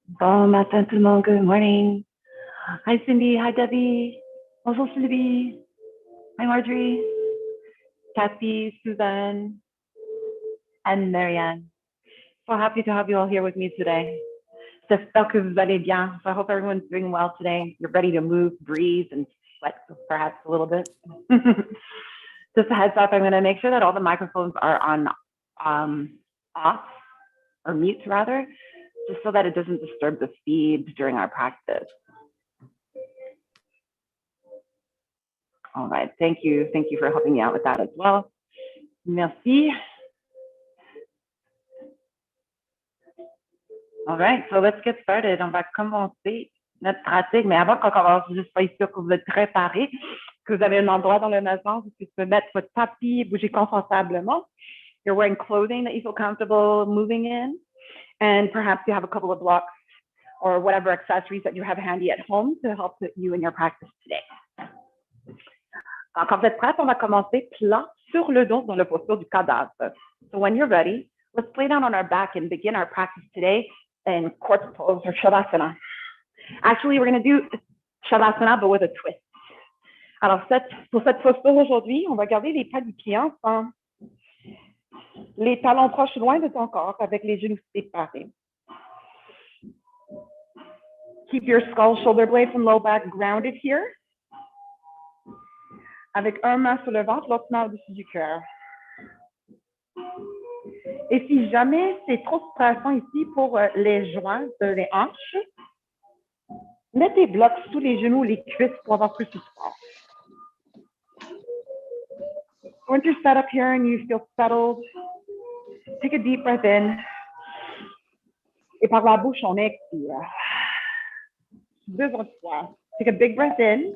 Bon matin tout le monde, good morning. Hi Cindy, hi Debbie. Bonjour Sylvie. Hi Marjorie, Kathy, Suzanne, and Marianne. So happy to have you all here with me today. J'espère que vous allez bien. So I hope everyone's doing well today. You're ready to move, breathe, and sweat perhaps a little bit. Just a heads up, I'm going to make sure that all the microphones are on off, or mute rather, just so that it doesn't disturb the feed during our practice. All right, thank you. Thank you for helping me out with that as well. Merci. All right, so let's get started. On va commencer notre pratique, mais avant qu'on commence, juste pour être sûr que vous êtes préparés, que vous avez un endroit dans la maison où vous pouvez mettre votre tapis, bouger confortablement. You're wearing clothing that you feel comfortable moving in, and perhaps you have a couple of blocks or whatever accessories that you have handy at home to help you in your practice today. Quand vous êtes prêts, on va commencer plat sur le dos dans la posture du cadavre. So when you're ready, let's lay down on our back and begin our practice today in corpse pose or shavasana. Actually, we're going to do shavasana but with a twist. Alors, pour cette posture aujourd'hui, on va garder les pas du pied ensemble, les talons proches loin de ton corps avec les genoux séparés. Keep your skull, shoulder blades, and low back grounded here. Avec un main sur le ventre, l'autre main au-dessus du cœur. Et si jamais c'est trop stressant ici pour les joints les hanches, mets tes blocs sous les genoux, les cuisses pour avoir plus de support. Once you're set up here and you feel settled, take a deep breath in. Et par la bouche, on expire. Deux autres fois. Take a big breath in.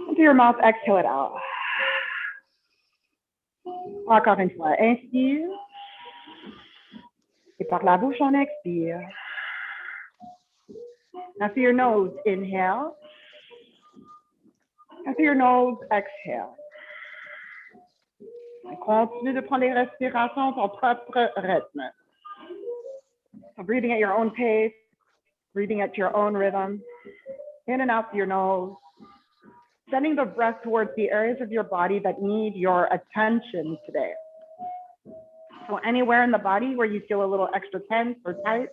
Into your mouth, exhale it out. Encore une fois, inspire. Et par la bouche, on expire. Now through your nose, inhale. And through your nose, exhale. Et continue de prendre les respirations à ton propre rythme. So breathing at your own pace, breathing at your own rhythm, in and out through your nose. Sending the breath towards the areas of your body that need your attention today. So anywhere in the body where you feel a little extra tense or tight,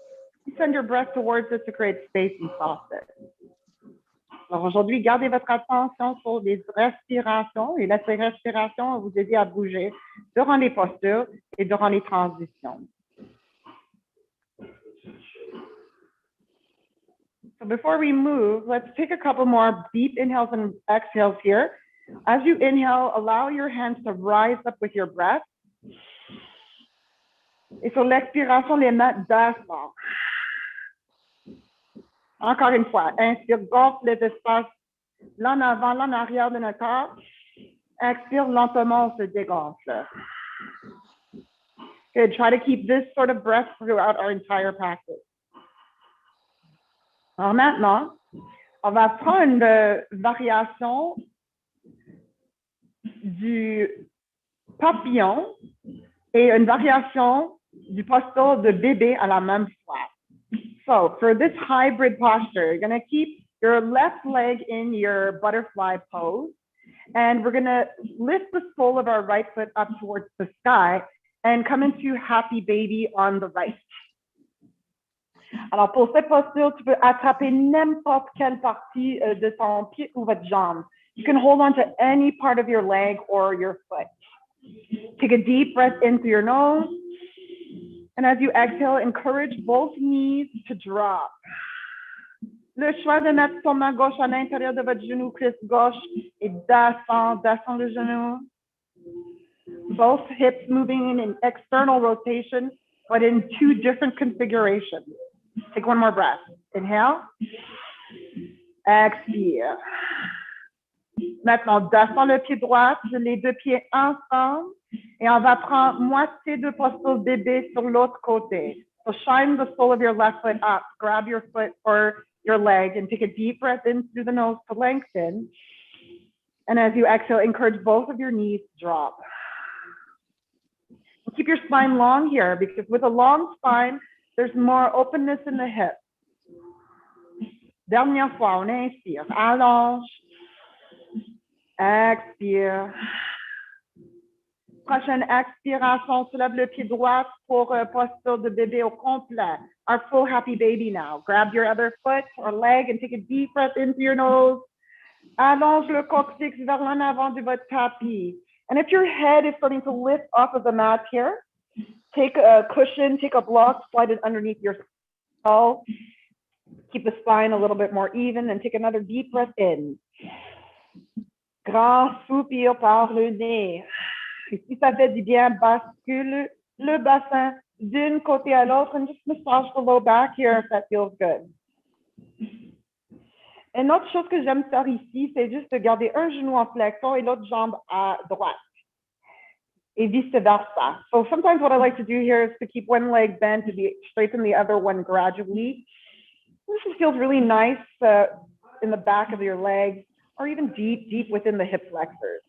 you send your breath towards it to create space and soften. Alors aujourd'hui, gardez votre attention sur les respirations et laissez les respirations vous aider à bouger durant les postures et durant les transitions. So before we move, let's take a couple more deep inhales and exhales here. As you inhale, allow your hands to rise up with your breath. Et sur l'expiration, les mains descendent. Encore une fois, inspire, gonfle les espaces l'un en avant, l'un en arrière de notre corps. Expire, lentement, on se dégonfle. Good, try to keep this sort of breath throughout our entire practice. Alors maintenant, on va prendre une variation du papillon et une variation du posture de bébé à la même fois. So for this hybrid posture, you're going to keep your left leg in your butterfly pose, and we're going to lift the sole of our right foot up towards the sky and come into happy baby on the right. Alors, pour cette posture, tu peux attraper n'importe quelle partie de ton pied ou votre jambe. You can hold on to any part of your leg or your foot. Take a deep breath in through your nose. And as you exhale, encourage both knees to drop. Le choix de mettre son main gauche à l'intérieur de votre genou, cuisse gauche, et descend le genou. Both hips moving in an external rotation, but in two different configurations. Take one more breath. Inhale. Expire. Maintenant, descends le pied droit, les deux pieds ensemble, et on va prendre moitié de posture bébé sur l'autre côté. So shine the sole of your left foot up, grab your foot or your leg, and take a deep breath in through the nose to lengthen. And as you exhale, encourage both of your knees to drop. Keep your spine long here, because with a long spine, There's more openness in the hips. Dernière fois, on inspire. Allonge. Expire. Prochaine expiration, soulève le pied droit pour posture de bébé au complet. Our full happy baby now. Grab your other foot or leg and take a deep breath into your nose. Allonge le coccyx vers l'en avant de votre tapis. And if your head is starting to lift off of the mat here, take a cushion, take a block, slide it underneath your skull. Keep the spine a little bit more even and take another deep breath in. Grand soupir par le nez. Et si ça fait du bien, bascule le bassin d'un côté à l'autre and just massage the low back here if that feels good. Une autre chose que j'aime faire ici, c'est juste de garder un genou en flexion et l'autre jambe à droite. Et vice versa. So sometimes what I like to do here is to keep one leg bent to straighten the other one gradually. This feels really nice in the back of your legs or even deep within the hip flexors.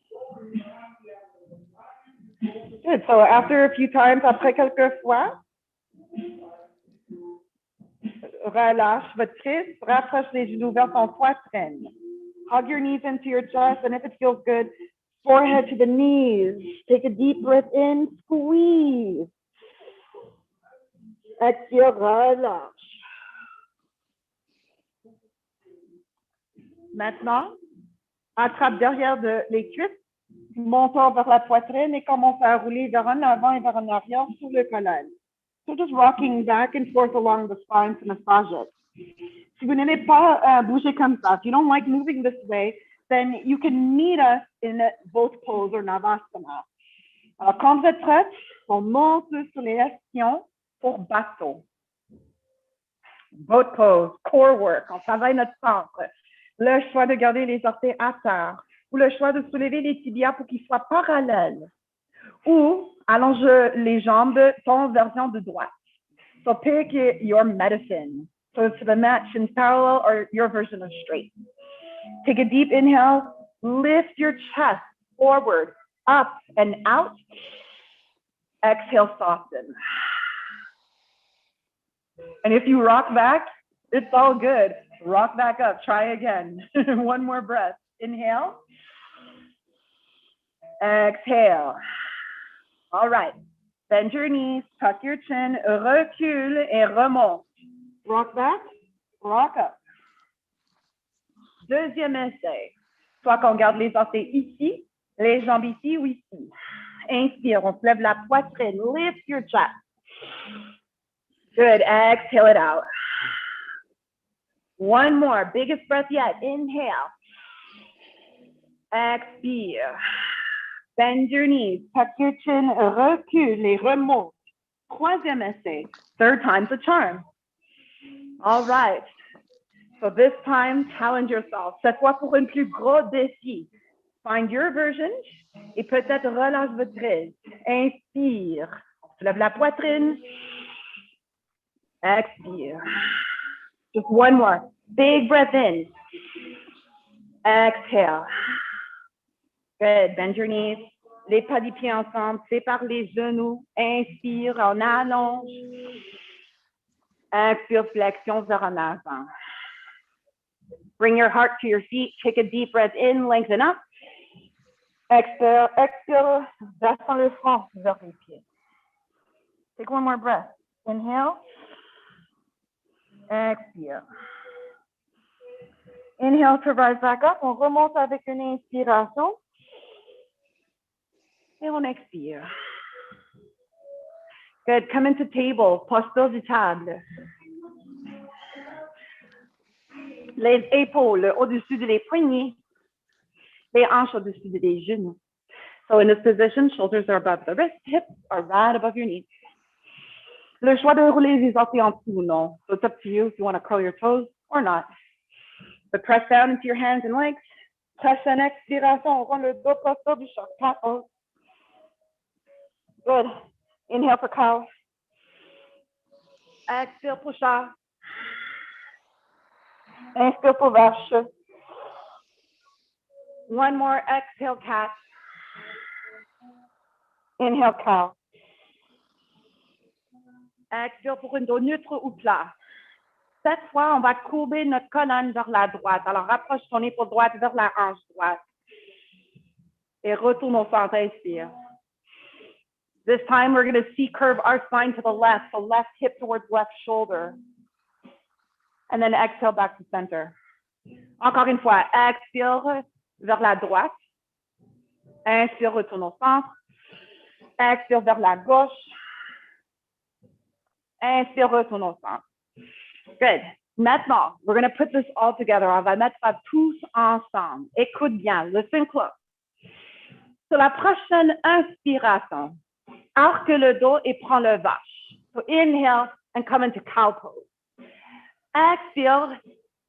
Good. So after a few times, après quelques fois, relâche votre cuisse, rapproche les genoux vers ton poitrine. Hug your knees into your chest, and if it feels good, forehead to the knees. Take a deep breath in, squeeze. Expire, relâche. Maintenant, attrape derrière les cuisses, montons vers la poitrine et commence à rouler vers en avant et vers en arrière sur le colonne. So just rocking back and forth along the spine to massage it. Si vous n'aimez pas bouger comme ça, if you don't like moving this way, then you can meet us in both pose or Navasana. Alors, quand vous êtes prêts, on monte sur les esquions pour bateau. Boat pose, core work, on travaille notre centre. Le choix de garder les orteils à terre ou le choix de soulever les tibias pour qu'ils soient parallèles ou allonge les jambes ton version de droite. So pick your medicine. So to the match in parallel or your version of straight. Take a deep inhale, lift your chest forward, up and out. Exhale, soften. And if you rock back, it's all good. Rock back up, try again. One more breath. Inhale. Exhale. All right. Bend your knees, tuck your chin, recule et remonte. Rock back, rock up. Deuxième essai. Soit qu'on garde les orteils ici, les jambes ici ou ici. Inspire, on se lève la poitrine, lift your chest. Good, exhale it out. One more, biggest breath yet. Inhale. Expire. Bend your knees, tuck your chin, recule et remonte. Troisième essai. Third time's a charm. All right. So this time, challenge yourself. Cette fois pour un plus gros défi. Find your version et peut-être relâche votre prise. Inspire. Lève la poitrine. Expire. Just one more. Big breath in. Exhale. Good. Bend your knees. Les pas des pieds ensemble. Sépare les genoux. Inspire. On allonge. Expire. Flexion vers en avant. Bring your heart to your feet. Take a deep breath in. Lengthen up. Expire. Expire. Descends le front vers les pieds. Take one more breath. Inhale. Expire. Inhale to rise back up. On remonte avec une inspiration. Et on expire. Good. Come into table. Posture du table. Les épaules au-dessus des poignets. Les hanches au-dessus des genoux. So in this position, shoulders are above the wrists, hips are right above your knees. Le choix de rouler les orteils en dessous ou non. So it's up to you if you want to curl your toes or not. But press down into your hands and legs. Prochaine expiration, on rend le dos posture du choc. Pause. Good. Inhale for cow. Exhale pour chat. Inspire pour vache. One more. Exhale, cat. Inhale, cow. Expire pour une dos neutre ou plat. Cette fois, on va courber notre colonne vers la droite. Alors, rapproche ton épaule droite vers la hanche droite. Et retourne au centre, inspire. This time, we're going to C-curve our spine to the left, so left hip towards left shoulder. And then exhale back to center. Encore une fois, expire vers la droite. Inspire, retourne au centre. Expire vers la gauche. Inspire, retourne au centre. Good. Maintenant, we're going to put this all together. On va mettre ça tous ensemble. Écoute bien. Listen close. Sur la prochaine inspiration, arque le dos et prends le vache. So inhale and come into cow pose. Exhale,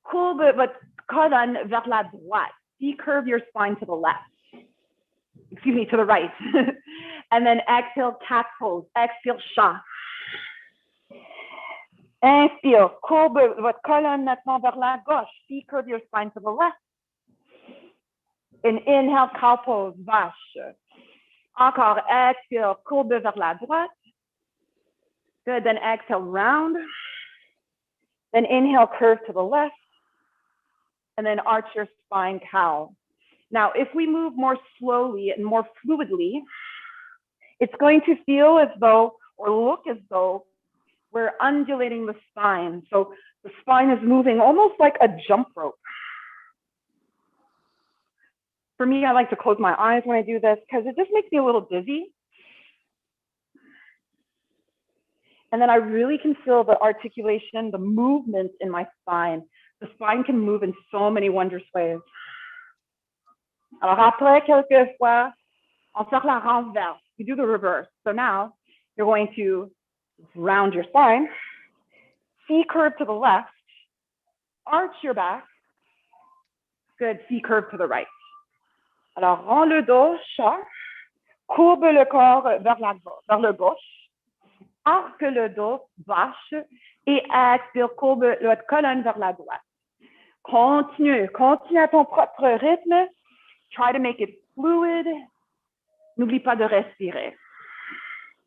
courbe votre colonne vers la droite. C-curve your spine to the left. Excuse me, to the right. And then exhale, cat pose. Exhale, chat. Inspire, courbe votre colonne maintenant vers la gauche. C-curve your spine to the left. And inhale, cow pose, vache. Encore, exhale, courbe vers la droite. Good, then exhale, round. Then inhale, curve to the left. And then arch your spine, cow. Now, if we move more slowly and more fluidly, it's going to feel as though, or look as though, we're undulating the spine. So the spine is moving almost like a jump rope. For me, I like to close my eyes when I do this because it just makes me a little dizzy. And then I really can feel the articulation, the movement in my spine. The spine can move in so many wondrous ways. Alors après quelques fois, on sort la renverse. You do the reverse. So now you're going to round your spine, C-curve to the left, arch your back. Good, C-curve to the right. Alors, rends le dos, chat, courbe le corps vers le gauche, arque le dos, vache, et expire, courbe votre colonne vers la droite. Continue à ton propre rythme. Try to make it fluid. N'oublie pas de respirer.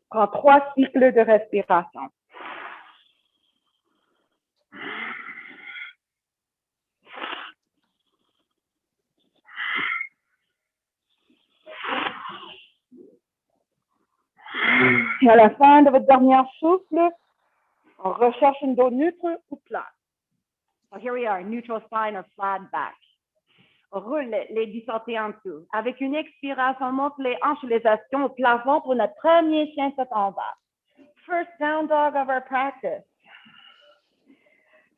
Prends 3 cycles de respiration. Et à la fin de votre dernière souffle, on recherche une dos neutre ou plate. So here we are, neutral spine or flat back. Roule les 10 orteils en dessous. Avec une expiration, on monte les hanches et les ischions au plafond pour notre premier chien tête en bas. First down dog of our practice.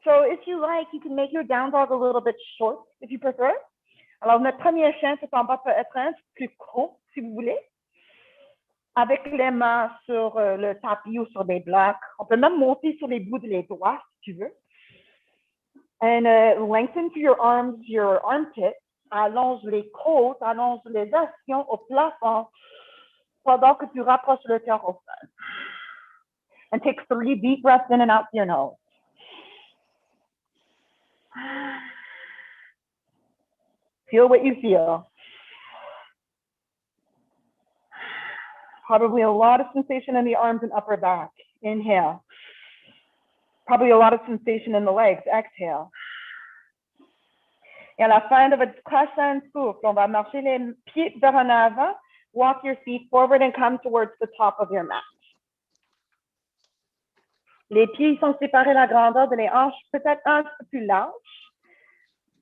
So if you like, you can make your down dog a little bit short if you prefer. Alors, notre premier chien tête en bas peut être un plus court si vous voulez. Avec les mains sur le tapis ou sur des blocs. On peut même monter sur les bouts des doigts si tu veux. And lengthen to your arms, your armpits. Allonge les côtes, allonge les ischions au plafond pendant que tu rapproches le cœur au sol. And take 3 deep breaths in and out through your nose. Feel what you feel. Probably a lot of sensation in the arms and upper back. Inhale. Probably a lot of sensation in the legs. Exhale. Et à la fin de votre prochain souffle, on va marcher les pieds vers en avant. Walk your feet forward and come towards the top of your mat. Les pieds sont séparés la grandeur de les hanches, peut-être un peu plus large.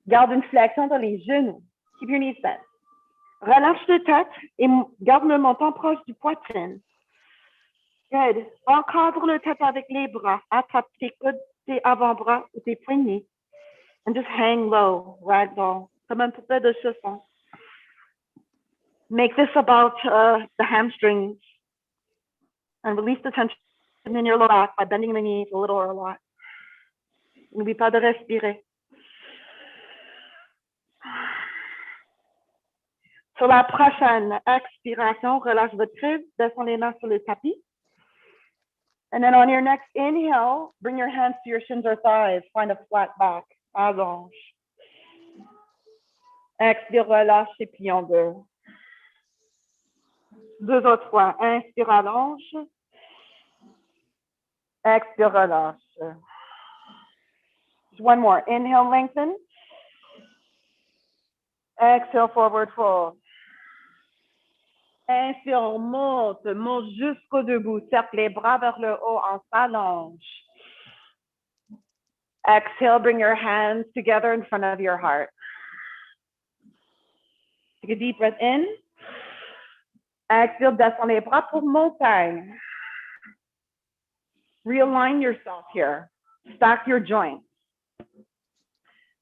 Garde une flexion dans les genoux. Keep your knees bent. Relâche le tête et garde le menton proche du poitrine. Good. Encadre le tête avec les bras. Attrape tes coudes, tes avant-bras ou tes poignets. And just hang low, ragdoll, comme un poupée de chiffon. Make this about the hamstrings and release the tension in your lower back by bending the knees a little or a lot. N'oublie pas de respirer. Sur la prochaine expiration, relâche votre creux, descends les mains sur le tapis. And then on your next inhale, bring your hands to your shins or thighs. Find a flat back. Allonge. Expire, relâche et plie en deux. 2 autres fois. Inspire, allonge. Expire, relâche. Just one more. Inhale, lengthen. Exhale, forward fold. Inspire, monte jusqu'au debout. Cercle les bras vers le haut, on s'allonge. Exhale, bring your hands together in front of your heart. Take a deep breath in. Exhale, descends les bras pour montagne. Realign yourself here. Stack your joints.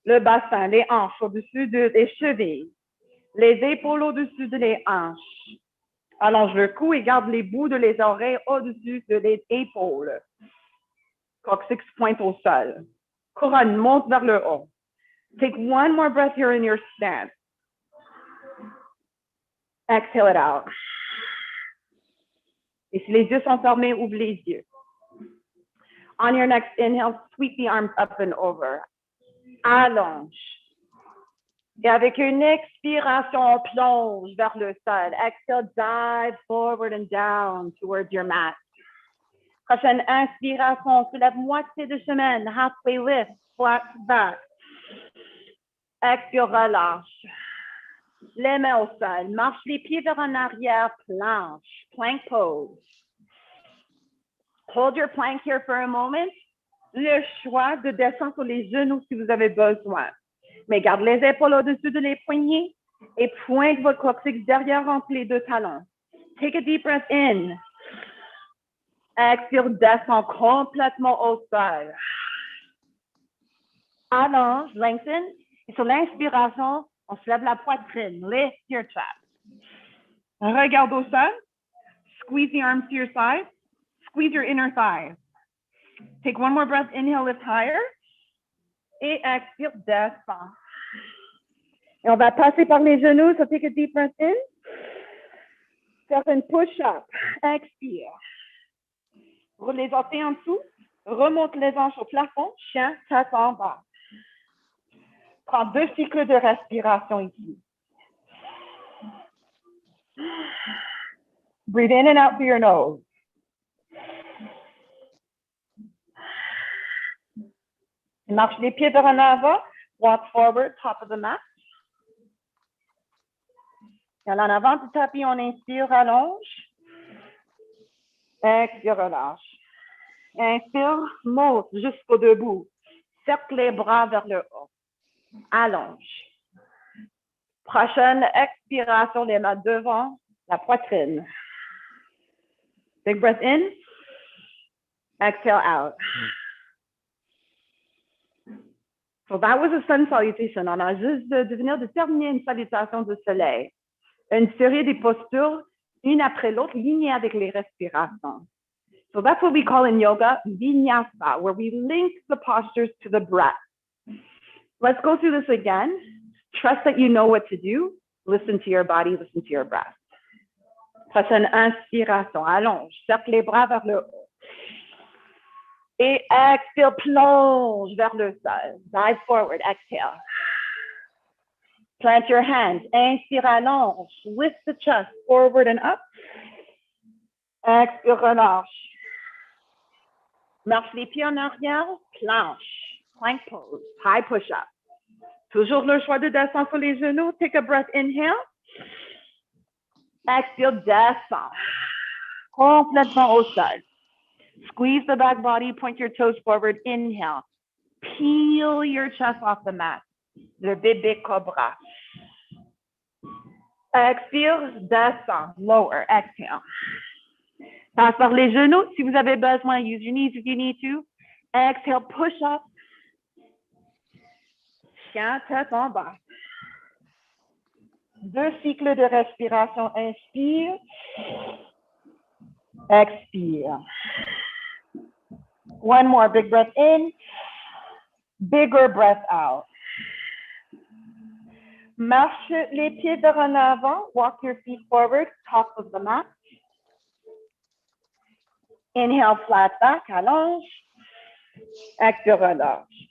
Le bassin, les hanches au-dessus des chevilles. Les épaules au-dessus des hanches. Allonge le cou et garde les bouts de les oreilles au-dessus des épaules. Coccyx pointe au sol. Couronne monte vers le haut. Take one more breath here in your stance. Exhale it out. Et si les yeux sont fermés, ouvre les yeux. On your next inhale, sweep the arms up and over. Allonge. Et avec une expiration, on plonge vers le sol. Exhale, dive forward and down towards your mat. Prochaine inspiration, soulève moitié de chemin, halfway lift, flat back. Expire, relâche. Les mains au sol, marche les pieds vers en arrière, planche, plank pose. Hold your plank here for a moment. Le choix de descendre sur les genoux si vous avez besoin. Mais garde les épaules au-dessus de les poignets et pointe votre coccyx derrière entre les deux talons. Take a deep breath in. Expire, descend complètement au sol. Allonge, lengthen. Et sur l'inspiration, on se lève la poitrine. Lift your chest. Regarde au sol. Squeeze the arms to your side. Squeeze your inner thighs. Take one more breath. Inhale, lift higher. Et expire, descend. Et on va passer par les genoux. So take a deep breath in. Faire une push-up. Expire. Roule les orteils en dessous. Remonte les hanches au plafond. Chien, tête en bas. Prends 2 cycles de respiration ici. Breathe in and out through your nose. Marche les pieds vers en avant. Walk forward, top of the mat. Et en avant du tapis, on inspire, allonge. Expire, relâche. Inspire, monte jusqu'au debout. Cercle les bras vers le haut. Allonge. Prochaine expiration, les mains devant la poitrine. Big breath in. Exhale out. So that was a sun salutation. On a juste de venir de terminer une salutation du soleil. Une série de postures, une après l'autre, lignée avec les respirations. So that's what we call in yoga vinyasa, where we link the postures to the breath. Let's go through this again. Trust that you know what to do. Listen to your body, listen to your breath. Prochaine inspiration, allonge, cercle les bras vers le haut. Et expire, plonge vers le sol. Dive forward, exhale. Plant your hands, inspire, allonge. Lift the chest forward and up. Expire, relâche. Marche les pieds en arrière, planche. Plank pose, high push-up. Toujours le choix de descendre sur les genoux. Take a breath, inhale. Expire, descend. Complètement au sol. Squeeze the back body, point your toes forward, inhale. Peel your chest off the mat. Le bébé cobra. Expire, descend, lower, exhale. Passe par les genoux. Si vous avez besoin, use your knees if you need to. Exhale, push up. Chien, tête en bas. 2 cycles de respiration. Inspire. Expire. One more big breath in. Bigger breath out. Marche les pieds vers en avant. Walk your feet forward, top of the mat. Inhale, flat back, allonge. Expire, relâche.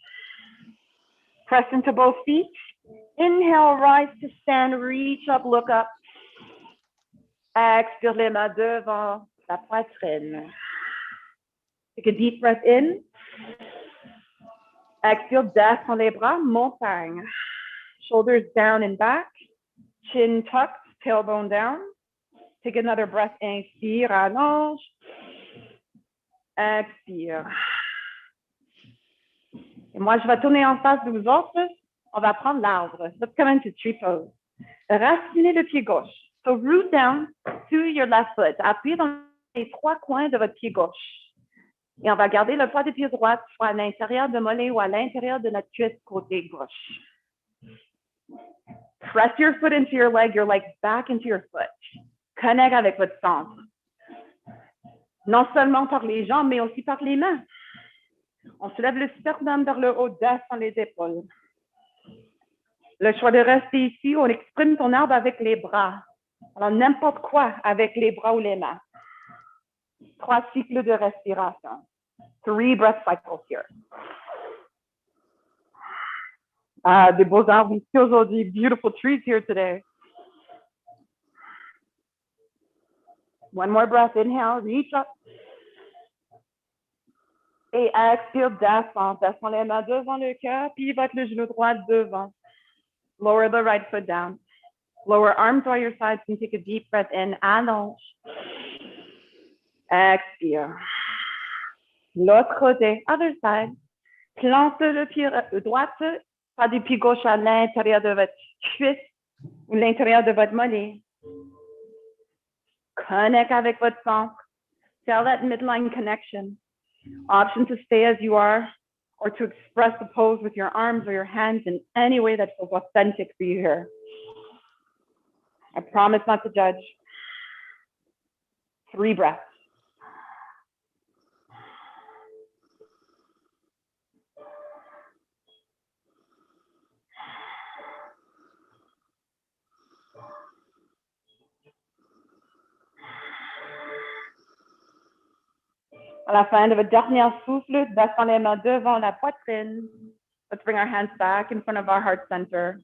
Press into both feet. Inhale, rise to stand, reach up, look up. Expire, les mains devant la poitrine. Take a deep breath in. Exhale, descends les bras, montagne. Shoulders down and back. Chin tucked, tailbone down. Take another breath. Inspire, allonge. Expire. Et moi, je vais tourner en face de vous autres. On va prendre l'arbre. Let's come into tree pose. Racinez le pied gauche. So root down to your left foot. Appuyez dans les trois coins de votre pied gauche. Et on va garder le poids des pieds droits, soit à l'intérieur de mollet ou à l'intérieur de notre cuisse côté gauche. Press your foot into your leg back into your foot. Connecte avec votre centre. Non seulement par les jambes, mais aussi par les mains. On soulève le sternum vers le haut, descend les épaules. Le choix de rester ici, on exprime ton arbre avec les bras. Alors, n'importe quoi avec les bras ou les mains. 3 cycles de respiration. 3 breath cycles here. Ah, des beaux arbres ici aujourd'hui. Beautiful trees here today. One more breath. Inhale, reach up. Et expire, descend. Descend les mains devant le cœur, pivote le genou droit devant. Lower the right foot down. Lower arms by your sides and take a deep breath in. Allonge. Expire. L'autre côté, other side. Plante le pied droit, pas du pied gauche à l'intérieur de votre cuisse ou l'intérieur de votre mollet. Connect avec votre centre. Feel that midline connection. Option to stay as you are or to express the pose with your arms or your hands in any way that feels authentic for you here. I promise not to judge. 3 breaths. À la fin de votre dernier souffle, descend les mains devant la poitrine. Let's bring our hands back in front of our heart center.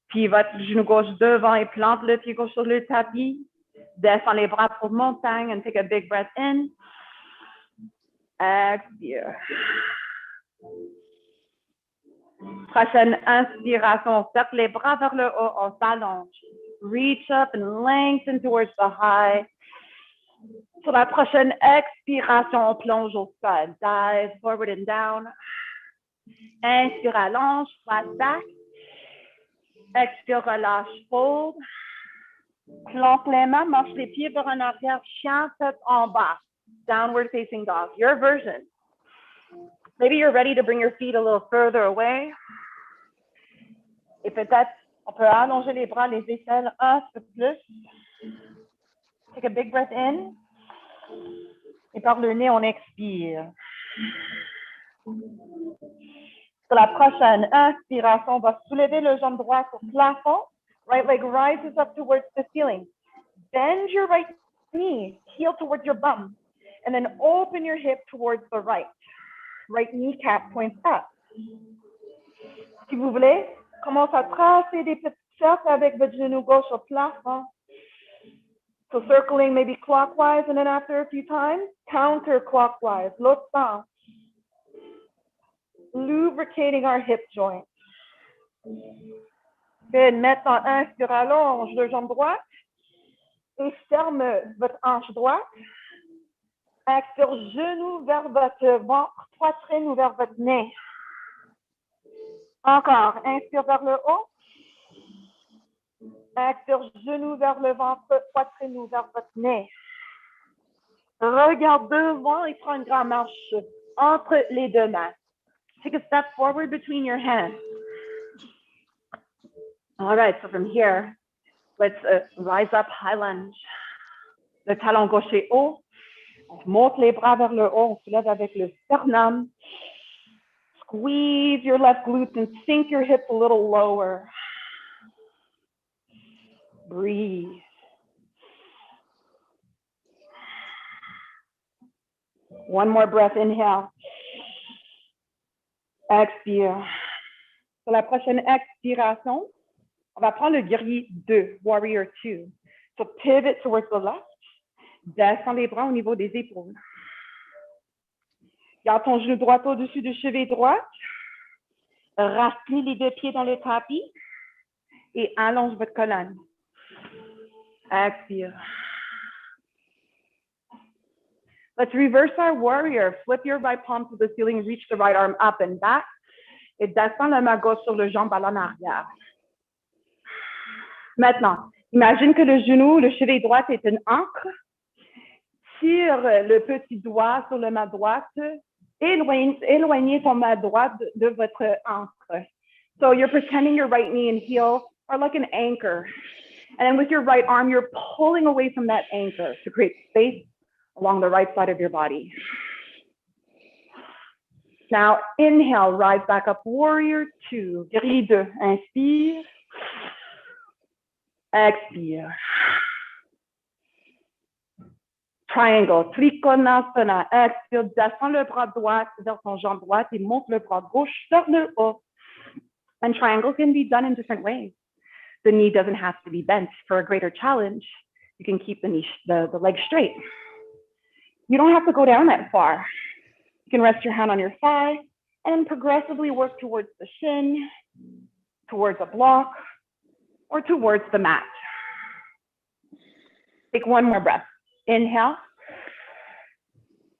Pivote le genou gauche devant et plante le pied gauche sur le tapis. Descend les bras pour montagne and take a big breath in. Expire. Prochaine inspiration, on serre les bras vers le haut, on s'allonge. Reach up and lengthen towards the high. Sur la prochaine expiration, on plonge au sol. Dive forward and down. Inspire, allonge, flat back. Expire, relâche, fold. Plante les mains, marche les pieds vers en arrière, chien, tête en bas. Downward facing dog, your version. Maybe you're ready to bring your feet a little further away. Et peut-être, on peut allonger les bras, les aisselles un peu plus. Take a big breath in. Et par le nez, on expire. Sur la prochaine inspiration, on va soulever le jambe droite au plafond. Right leg rises up towards the ceiling. Bend your right knee, heel towards your bum. And then open your hip towards the right. Right kneecap points up. Si vous voulez, commence à tracer des petites cercles avec votre genou gauche au plafond. So circling maybe clockwise and then after a few times, counterclockwise, l'autre sens. Lubricating our hip joint. Good. Maintenant, inspire, allonge le jambe droite et ferme votre hanche droite. Expire, genou vers votre ventre, poitrine ou vers votre nez. Encore, inspire vers le haut. Expire, genou vers le ventre, poitrine ou vers votre nez. Regarde devant et prends une grande marche entre les deux mains. Take a step forward between your hands. All right, so from here, let's rise up, high lunge. Le talon gauche est haut. On monte les bras vers le haut. On se lève avec le sternum. Squeeze your left glutes and sink your hips a little lower. Breathe. One more breath, inhale. Expire. Sur la prochaine expiration, on va prendre le guerrier 2, Warrior 2. So pivot towards the left. Descends les bras au niveau des épaules. Garde ton genou droit au-dessus du cheville droit. Racine les deux pieds dans le tapis et allonge votre colonne. Expire. Let's reverse our warrior. Flip your right palm to the ceiling, reach the right arm up and back. Et descends la main gauche sur le jambe en arrière. Maintenant, imagine que le genou, le cheville droit est une ancre. Tire le petit doigt sur la main droite. Éloignez ton main droite de votre ancre. So you're pretending your right knee and heel are like an anchor. And then with your right arm, you're pulling away from that anchor to create space along the right side of your body. Now, inhale, rise back up, warrior two. Guerrier deux, inspire. Expire. Triangle, Trikonasana, expire, descends le bras droit vers ton jambe droite et monte le bras gauche vers le haut. And triangle can be done in different ways. The knee doesn't have to be bent. For a greater challenge, you can keep the leg straight. You don't have to go down that far. You can rest your hand on your thigh and progressively work towards the shin, towards a block, or towards the mat. Take one more breath. Inhale.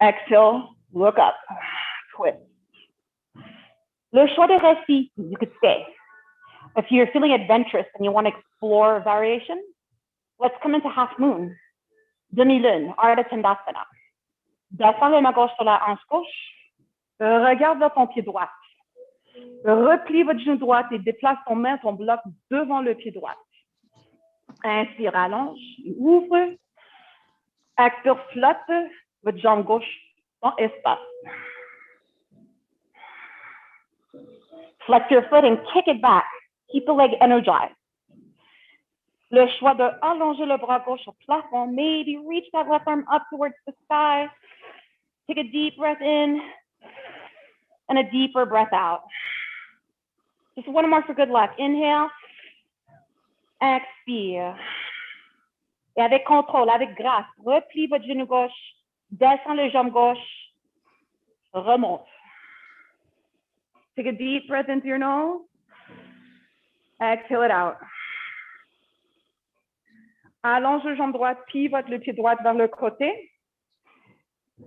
Exhale, look up, twist. Le choix de rester, you could stay. If you're feeling adventurous and you want to explore variation, let's come into half moon, demi-lune, Ardha Tandasana. Descends le main gauche sur la hanche gauche. Regarde vers ton pied droit. Replie votre genou droit et déplace ton main, ton bloc devant le pied droit. Inspire, allonge, ouvre. Expire, flotte votre jambe gauche dans espace. Flex your foot and kick it back. Keep the leg energized. Le choix de allonger le bras gauche au plafond. Maybe reach that left arm up towards the sky. Take a deep breath in and a deeper breath out. Just one more for good luck. Inhale. Expire. Et avec contrôle, avec grâce, replie votre genou gauche, descends le jambe gauche, remonte. Take a deep breath into your nose. Exhale it out. Allonge le jambe droite, pivote le pied droit vers le côté.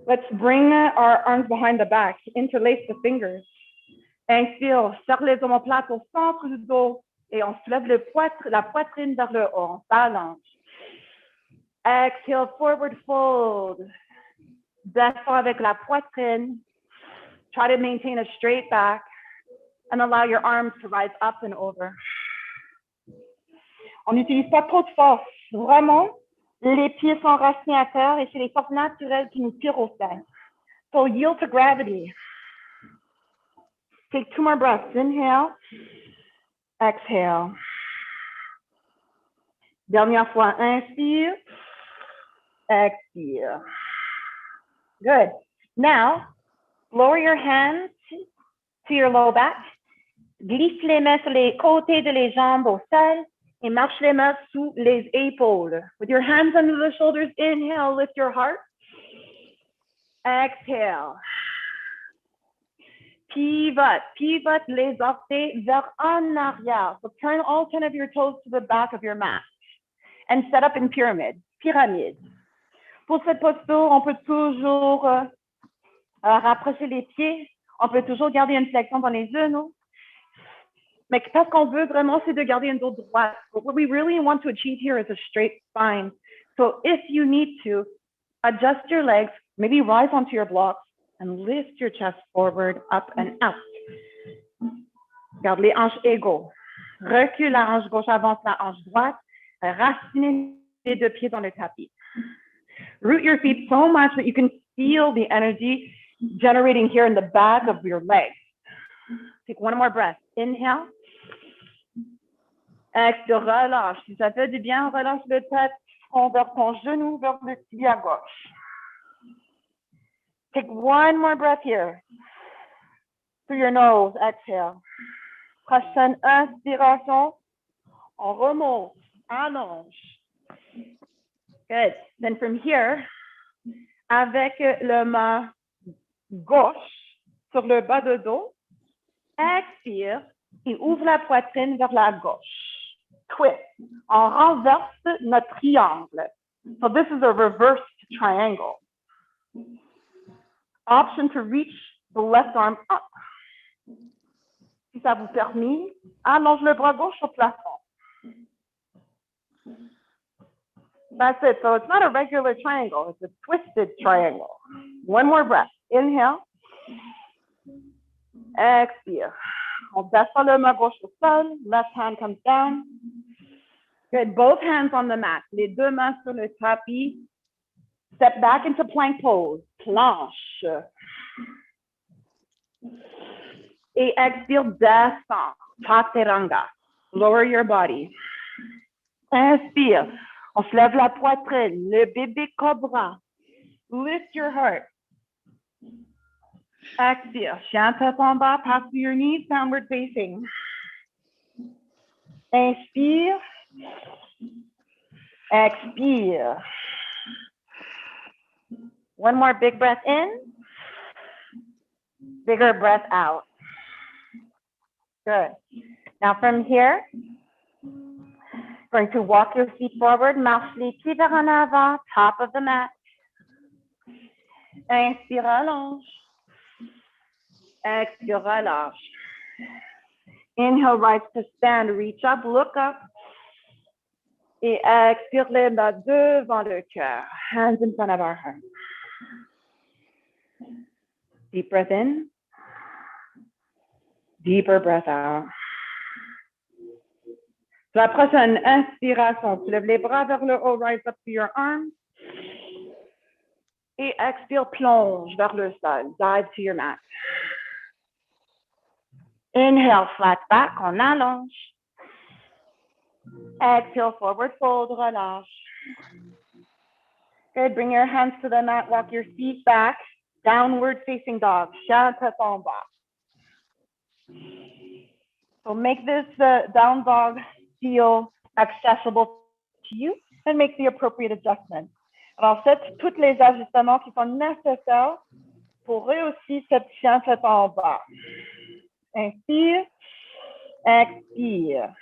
Let's bring our arms behind the back. Interlace the fingers. Inspire, serre les omoplates au centre du dos et on soulève la poitrine vers le haut. On s'allonge. Exhale, forward fold. Descends avec la poitrine. Try to maintain a straight back and allow your arms to rise up and over. On n'utilise pas trop de force. Vraiment, les pieds sont racinés à terre et c'est les forces naturelles qui nous tirent au sein. So yield to gravity. Take two more breaths. Inhale. Exhale. Dernière fois, inspire. Expire. Good. Now, lower your hands to your low back. Glisse les mains sur les côtés de les jambes au sol et marche les mains sous les épaules. With your hands under the shoulders, inhale, lift your heart. Exhale. Pivot les orteils vers en arrière. So turn all 10 of your toes to the back of your mat and set up in pyramide. Pour cette posture, on peut toujours rapprocher les pieds. On peut toujours garder une flexion dans les genoux. Mais parce qu'on veut vraiment, c'est de garder une dos droite. But what we really want to achieve here is a straight spine. So if you need to, adjust your legs, maybe rise onto your blocks and lift your chest forward, up and out. Garde les hanches égaux. Recule la hanche gauche, avance la hanche droite. Racinez les deux pieds dans le tapis. Root your feet so much that you can feel the energy generating here in the back of your legs. Take one more breath. Inhale. Expire, relâche. Si ça fait du bien, relâche le tête, front vers ton genou, vers le tibia à gauche. Take one more breath here. Through your nose, exhale. Prochaine inspiration, on remonte, allonge. Good. Then from here, avec le main gauche sur le bas de dos. Expire et ouvre la poitrine vers la gauche. Twist. On renverse notre triangle. So this is a reversed triangle. Option to reach the left arm up. Si ça vous permet, allonge le bras gauche au plafond. That's it. So it's not a regular triangle. It's a twisted triangle. One more breath. Inhale. Expire. On descend le main gauche au sol. Left hand comes down. Good. Both hands on the mat. Les deux mains sur le tapis. Step back into plank pose. Planche. Et expire, descend. Chaturanga. Lower your body. Inspire. On se lève la poitrine. Le bébé cobra. Lift your heart. Expire. Chien tête en bas. Pass through your knees. Downward facing. Inspire. Expire. One more big breath in. Bigger breath out. Good. Now from here, going to walk your feet forward, marche les pieds vers en avant, top of the mat. Inspire, allonge. Expire, relâche. Inhale, rise to stand, reach up, look up. Et expire les mains devant le cœur, hands in front of our heart. Deep breath in. Deeper breath out. La prochaine inspiration, tu lèves les bras vers le haut, rise up to your arms. Et expire, plonge vers le sol, dive to your mat. Inhale, flat back, on allonge. Exhale, forward fold, relâche. Good, bring your hands to the mat, walk your feet back, downward facing dog, chien tête en bas. So make this down dog feel accessible to you and make the appropriate adjustments. Alors, faites tous les ajustements qui sont nécessaires pour réussir cette chien tête en bas. Inspire, expire.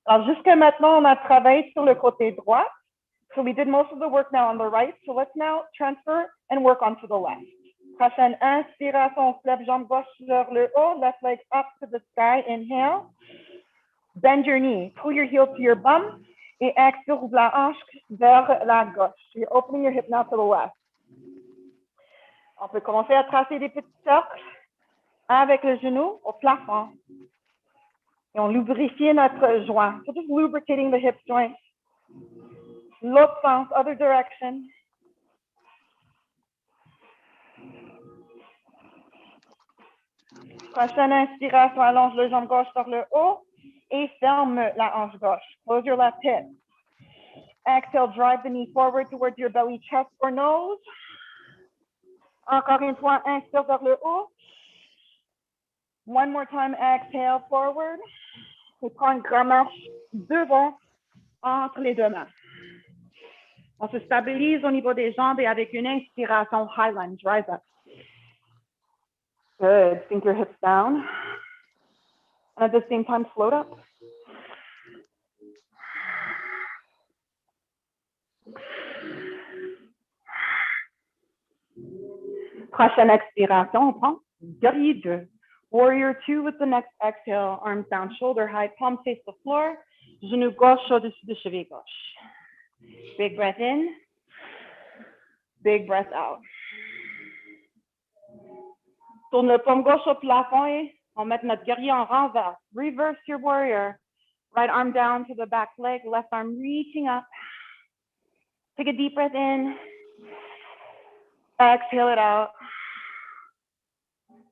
Alors, jusqu'à maintenant, on a travaillé sur le côté droit. So we did most of the work now on the right. So let's now transfer and work onto the left. Prochaine inspiration, on se lève jambe gauche vers le haut, left leg up to the sky, inhale. Bend your knee, pull your heel to your bum, et expire, ouvre la hanche vers la gauche. You're opening your hip now to the left. On peut commencer à tracer des petits cercles avec le genou au plafond. Et on lubrifie notre joint. So just lubricating the hip joint. L'autre sens, other direction. Prochaine inspiration, allonge le jambe gauche vers le haut et ferme la hanche gauche. Close your left hip. Exhale, drive the knee forward towards your belly, chest, or nose. Encore une fois, inspire vers le haut. One more time, exhale forward. Et prends une grande marche devant entre les deux mains. On se stabilise au niveau des jambes et avec une inspiration, high lunge, rise up. Good. Sink your hips down. And at the same time, float up. Prochaine expiration, on prend guerrier 2. Warrior 2 with the next exhale. Arms down, shoulder high, palms face the floor. Genou gauche au-dessus de cheville gauche. Big breath in. Big breath out. Tourne le paume gauche au plafond et on met notre guerrier en renverse. Reverse your warrior. Right arm down to the back leg, left arm reaching up. Take a deep breath in. Exhale it out.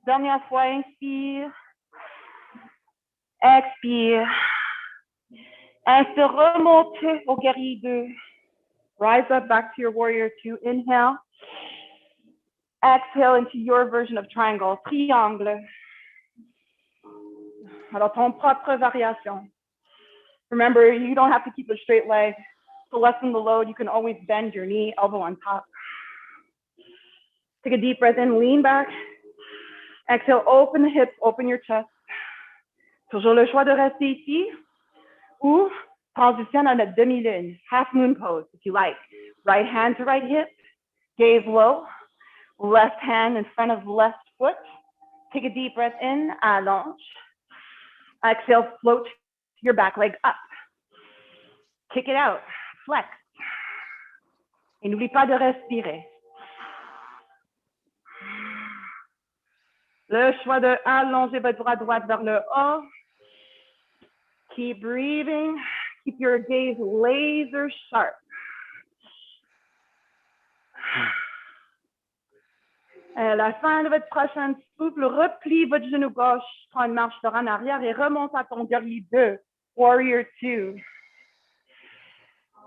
Dernière fois, inspire. Expire. Inspire, remonte au guerrier 2. Rise up back to your warrior 2. Inhale. Exhale into your version of triangle, triangle. Alors, ton propre variation. Remember, you don't have to keep a straight leg. To lessen the load, you can always bend your knee, elbow on top. Take a deep breath in, lean back. Exhale, open the hips, open your chest. Toujours le choix de rester ici ou transition à notre demi-lune, half moon pose if you like. Right hand to right hip, gaze low, left hand in front of left foot. Take a deep breath in, allonge. Exhale, float your back leg up. Kick it out, flex. Et n'oublie pas de respirer. Le choix de allonger votre bras droit vers le haut. Keep breathing. Keep your gaze laser sharp. À la fin de votre prochaine souffle, replie votre genou gauche, prends une marche en arrière et remonte à ton guerrier 2, Warrior 2.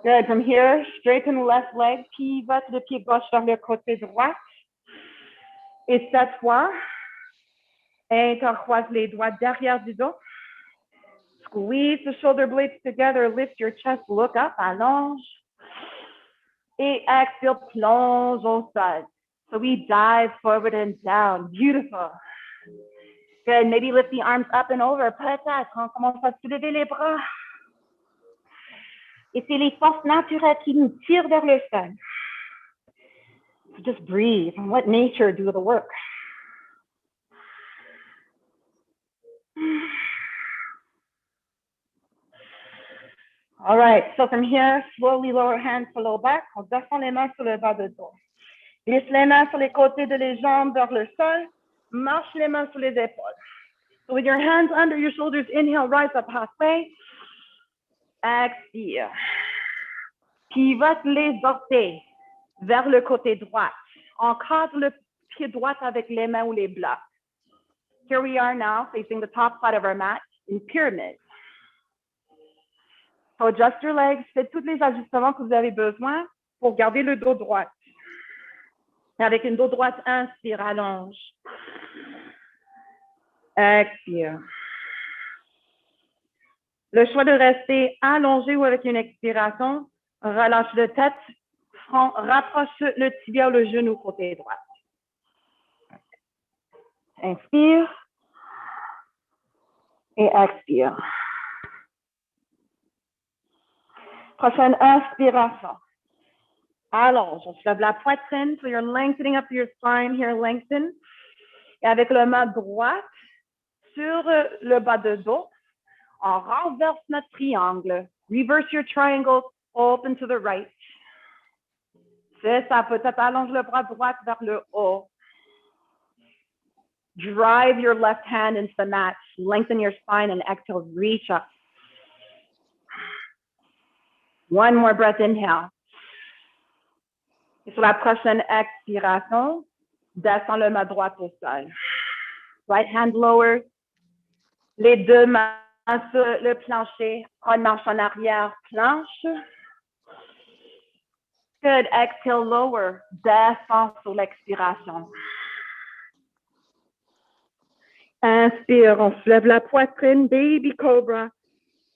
Good. From here, straighten the left leg, pivote le pied gauche vers le côté droit. Et cette fois, intercroise les doigts derrière du dos. Squeeze the shoulder blades together, lift your chest, look up, allonge. Et exhale, plonge au sol. So we dive forward and down. Beautiful. Good. Maybe lift the arms up and over. Peut-être. On commence à soulever les bras. Et c'est les forces naturelles qui nous tirent vers le sol. So just breathe and let nature do the work. All right, so from here, slowly lower hands to low back. On descend les mains sur le bas de dos. Glisse les mains sur les côtés de les jambes vers le sol. Marche les mains sur les épaules. So with your hands under your shoulders, inhale, rise up halfway. Expire. Pivote les orteils vers le côté droit. Encadre le pied droit avec les mains ou les blocs. Here we are now, facing the top side of our mat in pyramid. So adjust your legs, faites tous les ajustements que vous avez besoin pour garder le dos droit. Et avec une dos droite, inspire, allonge. Expire. Le choix de rester allongé ou avec une expiration, relâche le tête, rapproche le tibia ou le genou côté droit. Inspire et expire. Prochaine inspiration. Allonge, on se lève la poitrine, so you're lengthening up your spine here, lengthen. Et avec le main droite sur le bas de dos, on renverse notre triangle. Reverse your triangle, open to the right. C'est ça, peut-être allonge le bras droit vers le haut. Drive your left hand into the mat, lengthen your spine and exhale, reach up. One more breath, inhale. Et sur la prochaine expiration, descends le main droite au sol. Right hand lower. Les deux mains sur le plancher. Prends une marche en arrière, planche. Good. Exhale, lower. Descends sur l'expiration. Inspire, on se lève la poitrine, baby cobra.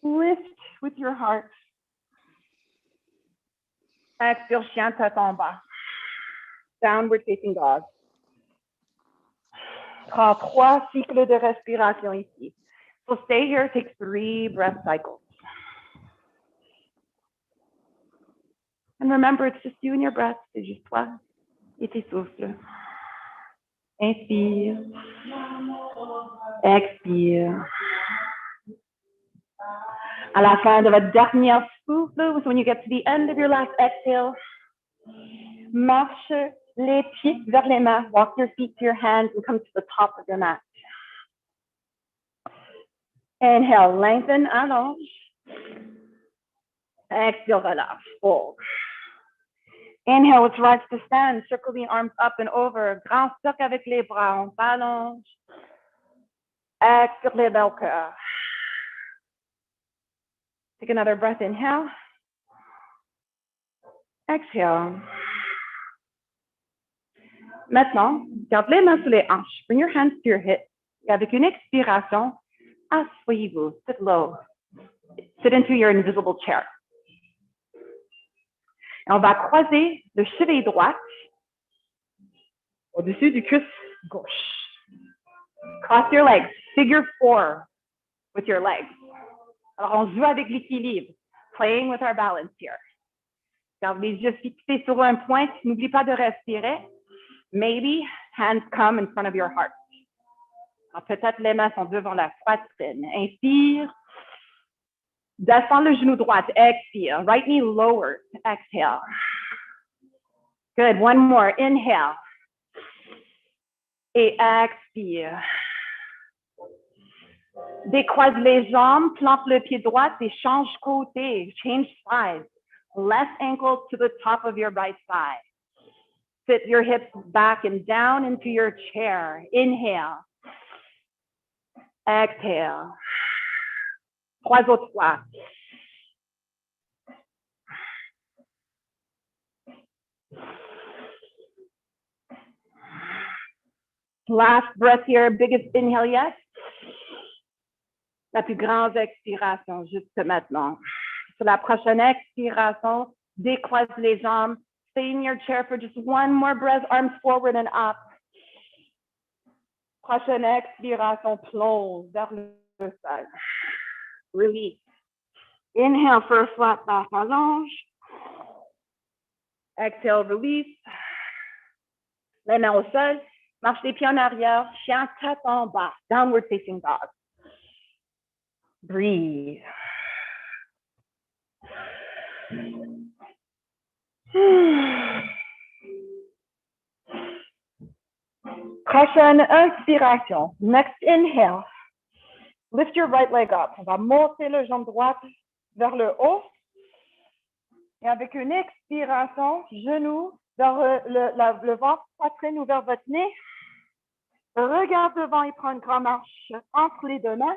Lift with your heart. Expire, chien tête en bas. Downward facing dog. Prends 3 cycles de respiration ici. So stay here, take 3 breath cycles. And remember, it's just you and your breath. C'est juste toi et tes souffles. Inspire. Expire. À la fin de votre dernière souffle, when you get to the end of your last exhale, marche les pieds vers les mains. Walk your feet to your hands and come to the top of your mat. Inhale, lengthen, allonge. Exhale, relâche, fold. Inhale, let's rise to stand. Circle the arms up and over. Grand cercle avec les bras. On s'allonge. Expire, les belles cœurs. Take another breath, inhale. Exhale. Maintenant, garde les mains sur les hanches. Bring your hands to your hips. Et avec une expiration, asseyez-vous. Sit low. Sit into your invisible chair. Et on va croiser le chevet droit au-dessus du cuisse gauche. Cross your legs, figure 4 with your legs. Alors, on joue avec l'équilibre, playing with our balance here. Garde les yeux fixés sur un point, n'oublie pas de respirer. Maybe hands come in front of your heart. Alors, peut-être les mains sont devant la poitrine. Inspire. Descends le genou droit. Expire. Right knee lower. Exhale. Good. One more. Inhale. Et expire. Décroise les jambes, plante le pied droit et change côté. Change sides. Left ankle to the top of your right thigh. Sit your hips back and down into your chair. Inhale. Exhale. 3 autres fois. Last breath here, biggest inhale yet. La plus grande expiration, juste maintenant. Sur la prochaine expiration, décroise les jambes. Stay in your chair for just one more breath, arms forward and up. Prochaine expiration, plonge vers le sol. Release. Inhale for a flat back, allonge. Exhale, release. Les mains au sol. Marche les pieds en arrière. Chien tête en bas. Downward facing dog. Breathe. Prochaine inspiration. Next inhale. Lift your right leg up. On va monter le jambe droite vers le haut. Et avec une expiration, genou vers le ventre, poitrine ou vers votre nez. Regarde devant et prends une grande marche entre les deux mains.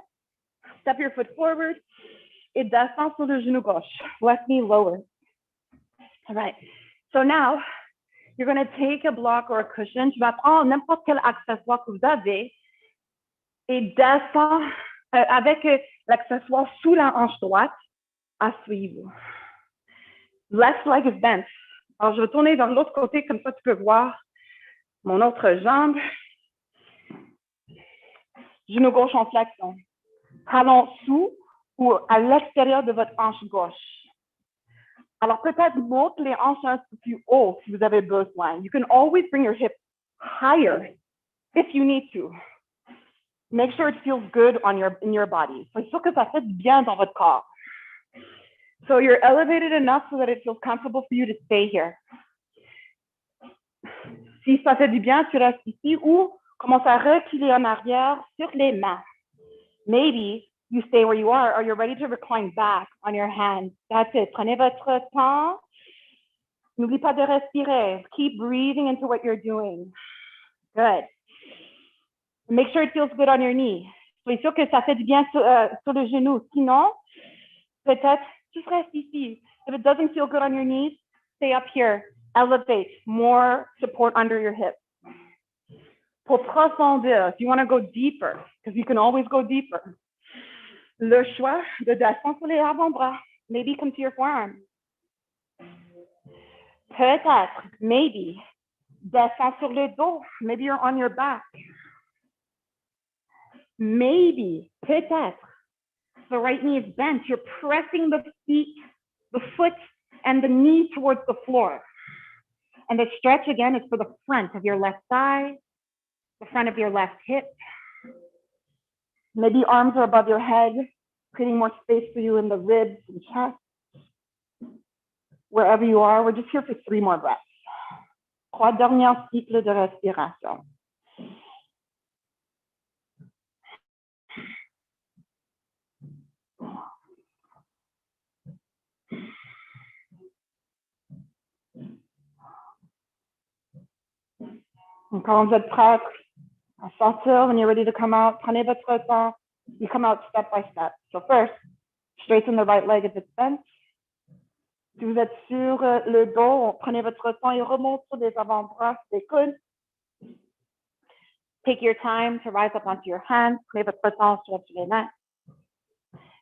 Step your foot forward et descends sur le genou gauche. Left knee lower. All right. So now, you're going to take a block or a cushion. Tu vas prendre n'importe quel accessoire que vous avez et descends avec l'accessoire sous la hanche droite. Asseyez-vous. Left leg is bent. Alors, je vais tourner vers l'autre côté, comme ça tu peux voir mon autre jambe. Genou gauche en flexion. Talon sous ou à l'extérieur de votre hanche gauche. Alors, peut-être monte les hanches un peu plus haut si vous avez besoin. You can always bring your hips higher if you need to. Make sure it feels good in your body. Soyez sûr que ça fait du bien dans votre corps. So you're elevated enough so that it feels comfortable for you to stay here. Si ça fait du bien, tu restes ici ou commence à reculer en arrière sur les mains. Maybe you stay where you are or you're ready to recline back on your hands. That's it. Prenez votre temps. N'oubliez pas de respirer. Keep breathing into what you're doing. Good. Make sure it feels good on your knee. Soyez sûr que ça fait du bien sur le genou. Sinon, peut-être, just reste ici. If it doesn't feel good on your knees, stay up here. Elevate. More support under your hips. Pour profondir, if you want to go deeper, because you can always go deeper, le choix de descendre sur les avant-bras. Maybe come to your forearm. Peut-être, maybe, descends sur le dos. Maybe you're on your back. Maybe, peut-être, the right knee is bent. You're pressing the foot and the knee towards the floor. And the stretch again is for the front of your left thigh, the front of your left hip. Maybe arms are above your head, creating more space for you in the ribs and chest. Wherever you are, we're just here for 3 more breaths. 3 derniers cycles de respiration. Quand vous êtes prêts à sortir, when you're ready to come out, prenez votre temps. You come out step by step. So first, straighten the right leg if it's bent. Si vous êtes sur le dos, prenez votre temps et remonte sur les avant-bras, les coudes. Take your time to rise up onto your hands. Prenez votre temps sur les mains.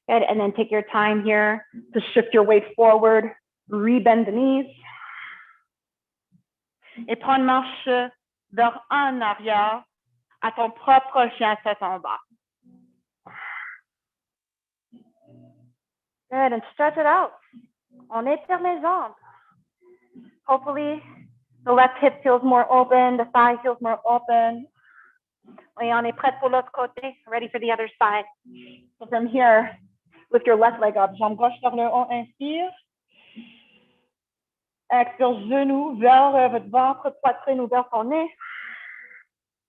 Good. And then take your time here to shift your weight forward. Rebend the knees. Et prends une marche vers en arrière à ton propre chien tête en bas. Good, and stretch it out. On étire les jambes. Hopefully, the left hip feels more open, the thigh feels more open. Et on est prêt pour l'autre côté, ready for the other side. So from here, lift your left leg up, jambe gauche vers le haut, inspire. Expire, genou vers votre ventre, poitrine ouverte ton nez.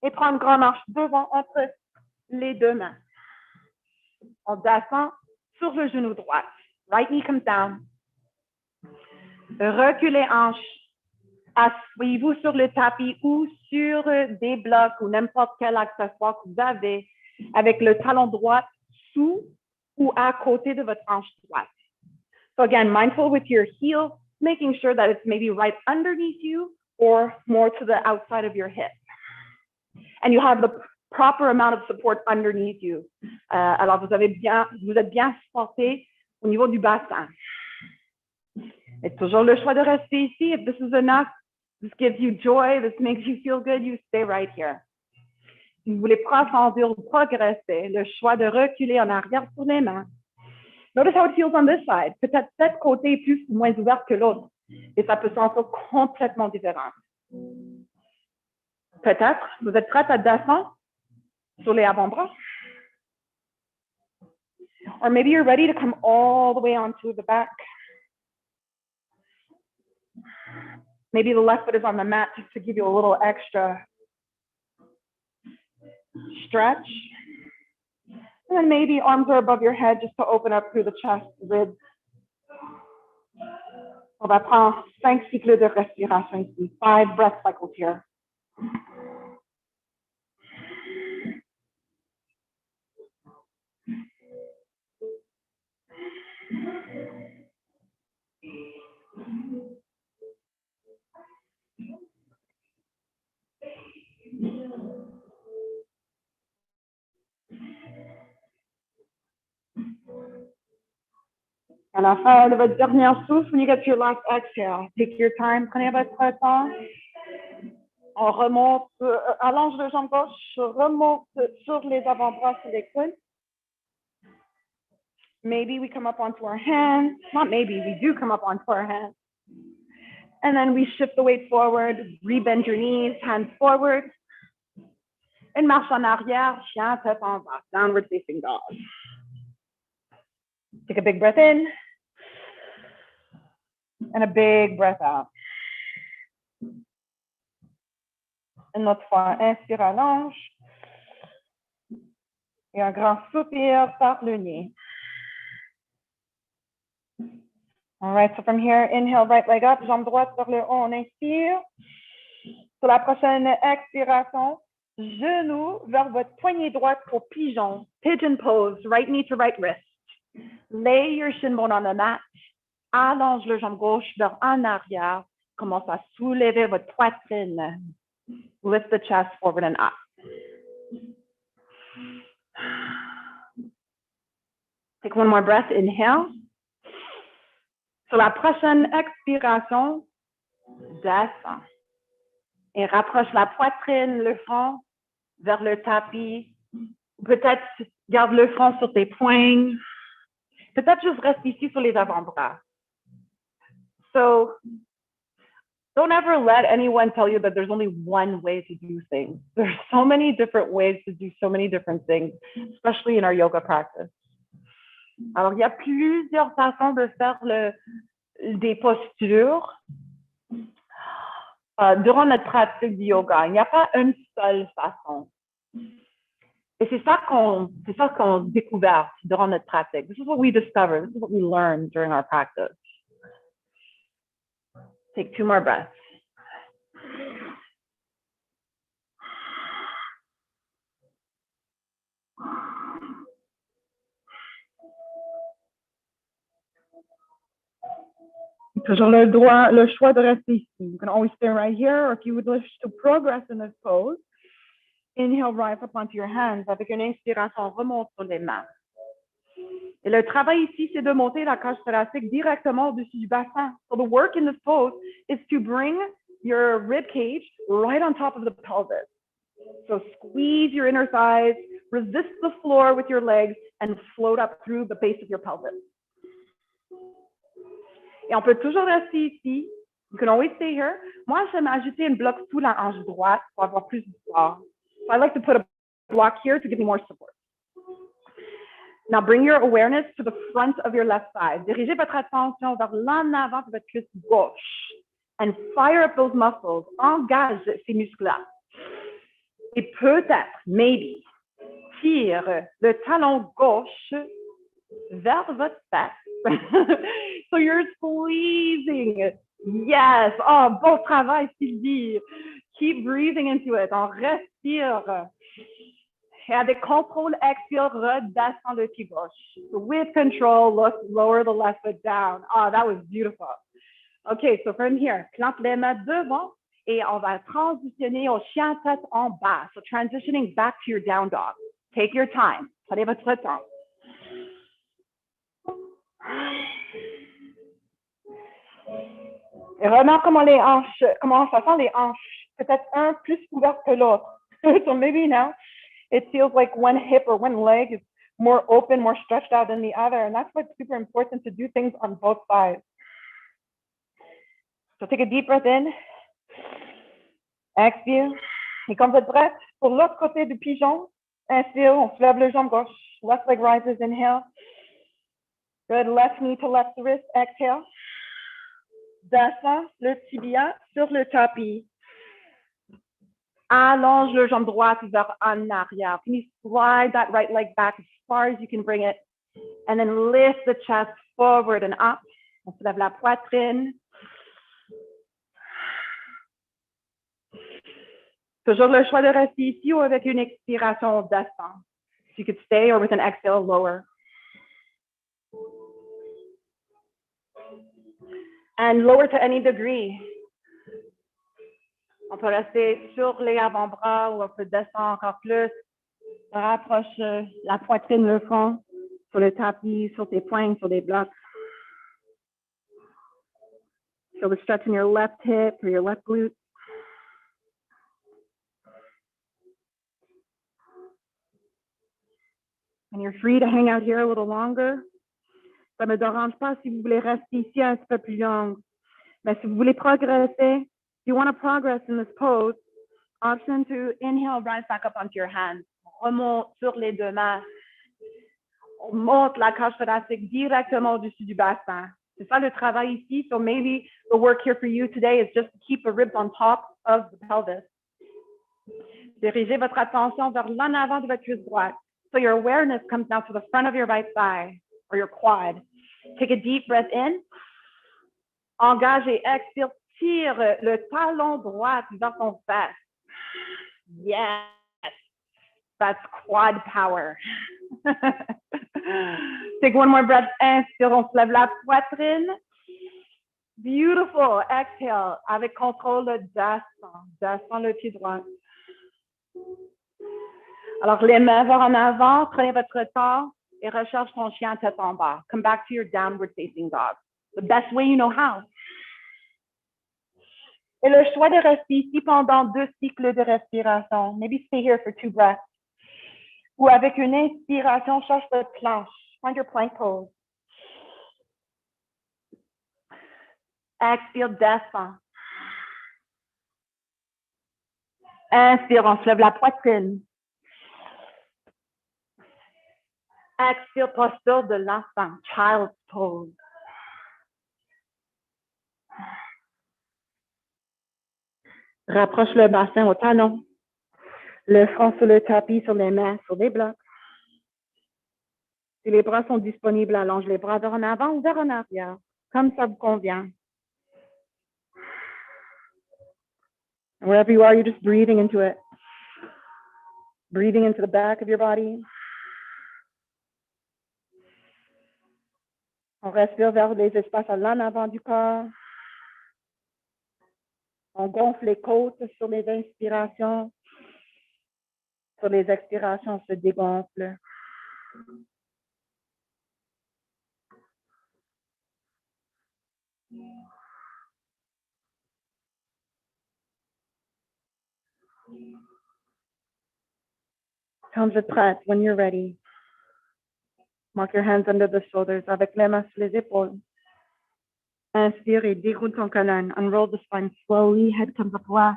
Et prends une grande marche devant entre les deux mains. On descend sur le genou droit. Right knee comes down. Reculez hanche. Asseyez-vous sur le tapis ou sur des blocs ou n'importe quel accessoire que vous avez avec le talon droit sous ou à côté de votre hanche droite. So again, mindful with your heel, making sure that it's maybe right underneath you or more to the outside of your hip. And you have the proper amount of support underneath you. Alors, vous êtes bien supporté au niveau du bassin. It's toujours le choix de rester ici. If this is enough, this gives you joy, this makes you feel good, you stay right here. Si vous voulez profondir ou progresser, le choix de reculer en arrière sur les mains. Notice how it feels on this side. Peut-être cet côté est plus ou moins ouvert que l'autre. Et ça peut sentir complètement différent. Peut-être, vous êtes prête à descendre sur les avant-bras. Or maybe you're ready to come all the way onto the back. Maybe the left foot is on the mat just to give you a little extra stretch. And then maybe arms are above your head just to open up through the chest, ribs. On va prendre 5 cycles de respiration ici. 5 breath cycles here. À la fin de votre dernière souffle, when you get to your last exhale, take your time, prenez votre temps. On remonte, allonge le jambe gauche, remonte sur les avant-bras, sur les coudes. Maybe we come up onto our hands. Not maybe, we do come up onto our hands. And then we shift the weight forward, rebend your knees, hands forward. Une marche en arrière, chien tête en bas, downward facing dog. Take a big breath in. And a big breath out. Une autre fois, inspire, allonge. Et un grand soupir par le nez. All right, so from here, inhale, right leg up, jambe droite vers le haut, on inspire. Sur la prochaine expiration, genou vers votre poignée droite pour pigeon, pigeon pose, right knee to right wrist. Lay your shin bone on the mat. Allonge le jambe gauche vers en arrière. Commence à soulever votre poitrine. Lift the chest forward and up. Take one more breath. Inhale. Sur la prochaine expiration, descends. Et rapproche la poitrine, le front vers le tapis. Peut-être garde le front sur tes poings. Peut-être juste reste ici sur les avant-bras. So don't ever let anyone tell you that there's only one way to do things. There's so many different ways to do so many different things, especially in our yoga practice. Alors, il y a plusieurs façons de faire des postures durant notre pratique du yoga. Il n'y a pas une seule façon. Et c'est ça qu'on a découvert durant notre pratique. This is what we discovered. This is what we learned during our practice. Take 2 more breaths. Toujours le choix de rester ici. You can always stay right here, or if you would wish to progress in this pose, inhale, rise up onto your hands. Avec une inspiration, remonte sur les mains. Et le travail ici, c'est de monter la cage thoracique directement au-dessus du bassin. So the work in this pose is to bring your rib cage right on top of the pelvis. So squeeze your inner thighs, resist the floor with your legs, and float up through the base of your pelvis. Et on peut toujours rester ici. You can always stay here. Moi, j'aime ajouter une bloc sous la hanche droite pour avoir plus de support. So I like to put a block here to give me more support. Now bring your awareness to the front of your left thigh. Dirigez votre attention vers l'en avant de votre cuisse gauche. And fire up those muscles. Engage ces muscles-là. Et peut-être, maybe, tire le talon gauche vers votre face. So you're squeezing. Yes. Oh, bon travail, Sylvie. Keep breathing into it. On respire. Et avec contrôle, expire, redescend le pied gauche. So with control, lower the left foot down. Oh, that was beautiful. Okay, so from here, plante les mains devant et on va transitionner au chien tête en bas. So transitioning back to your down dog. Take your time. Prenez votre temps. Et remarque comment ça sent les hanches. Peut-être un plus ouvert que l'autre. So maybe now it feels like one hip or one leg is more open, more stretched out than the other. And that's why it's super important to do things on both sides. So take a deep breath in. Expire. Et quand vous êtes prête, pour l'autre côté du pigeon, inspire, on soulève le jambe gauche. Left leg rises, inhale. Good, left knee to left wrist, exhale. Descends le tibia sur le tapis. Allonge le jambe droite vers en arrière. Can you slide that right leg back as far as you can bring it? And then lift the chest forward and up. On soulève la poitrine. Toujours le choix de rester ici ou avec une expiration, on descend. So you could stay or with an exhale, lower. And lower to any degree. On peut rester sur les avant-bras ou on peut descendre encore plus. Rapproche la poitrine, le front, sur le tapis, sur tes poings, sur des blocs. Feel the stretch in your left hip or your left glute. And you're free to hang out here a little longer. Ça ne me dérange pas si vous voulez rester ici un petit peu plus long. Mais si vous voulez progresser, if you want to progress in this pose, option to inhale, rise back up onto your hands. Remonte sur les deux mains. On monte la cage thoracique directement au-dessus du bassin. C'est ça le travail ici. So maybe the work here for you today is just to keep the ribs on top of the pelvis. Dirigez votre attention vers l'en avant de votre cuisse droite. So your awareness comes now to the front of your right thigh or your quad. Take a deep breath in. Engage et expire. Tire le talon droit vers ton face. Yes. That's quad power. Take one more breath. Inspire, on se lève la poitrine. Beautiful. Exhale. Avec contrôle, descend le pied droit. Alors, les mains vers en avant, prenez votre temps et recharge ton chien tête en bas. Come back to your downward facing dog. The best way you know how. Et le choix de rester ici pendant 2 cycles de respiration. Maybe stay here for 2 breaths. Ou avec une inspiration, change de planche. Find your plank pose. Expire, descend. Inspire, on se lève la poitrine. Expire, posture de l'enfant, child's pose. Rapproche le bassin au talon. Le front sur le tapis, sur les mains, sur les blocs. Si les bras sont disponibles, allonge les bras vers en avant ou vers en arrière, comme ça vous convient. Wherever you are, you're just breathing into it. Breathing into the back of your body. On respire vers les espaces à l'en avant du corps. On gonfle les côtes sur les inspirations. Sur les expirations, on se dégonfle. Quand vous êtes prête, when you're ready, mark your hands under the shoulders avec les mains sur les épaules. Inspire et déroule ton colonne. Unroll the spine slowly, head comes up droit.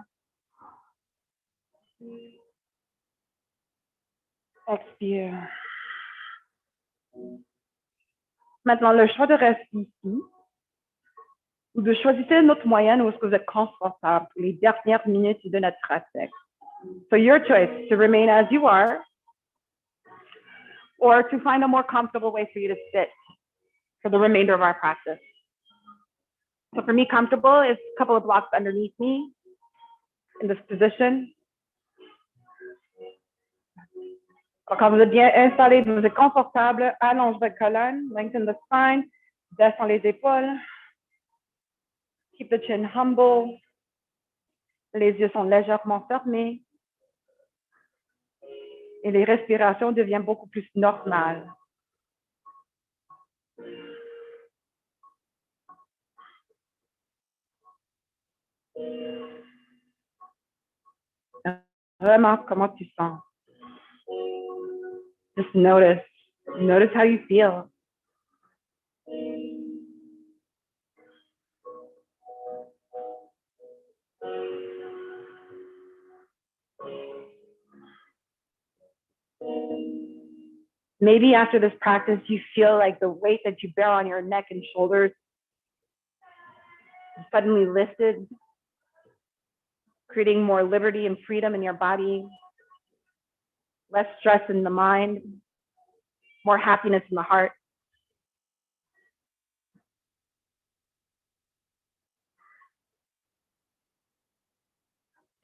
Expire. Maintenant, le choix de rester ici ou de choisir une autre moyenne où est-ce que vous êtes confortable pour les dernières minutes de notre pratique. So your choice, to remain as you are or to find a more comfortable way for you to sit for the remainder of our practice. So for me, comfortable is a couple of blocks underneath me in this position. Quand vous êtes bien installé, vous êtes confortable, allonge votre colonne, lengthen the spine, descend les épaules. Keep the chin humble. Les yeux sont légèrement fermés. Et les respirations deviennent beaucoup plus normales. Vraiment, comment tu sens? Just notice. Notice how you feel. Maybe after this practice, you feel like the weight that you bear on your neck and shoulders is suddenly lifted, creating more liberty and freedom in your body, less stress in the mind, more happiness in the heart.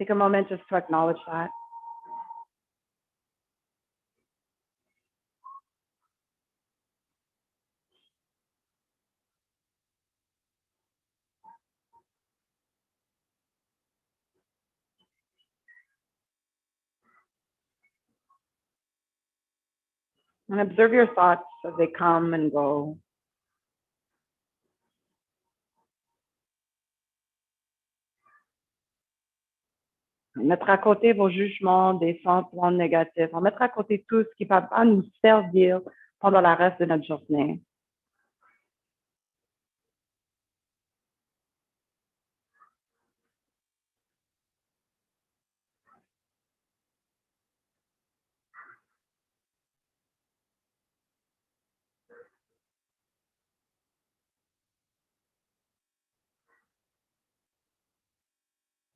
Take a moment just to acknowledge that. And observe your thoughts as they come and go. Mettre à côté vos jugements, des sentiments négatifs. En mettre à côté tout ce qui ne va pas nous servir pendant le reste de notre journée.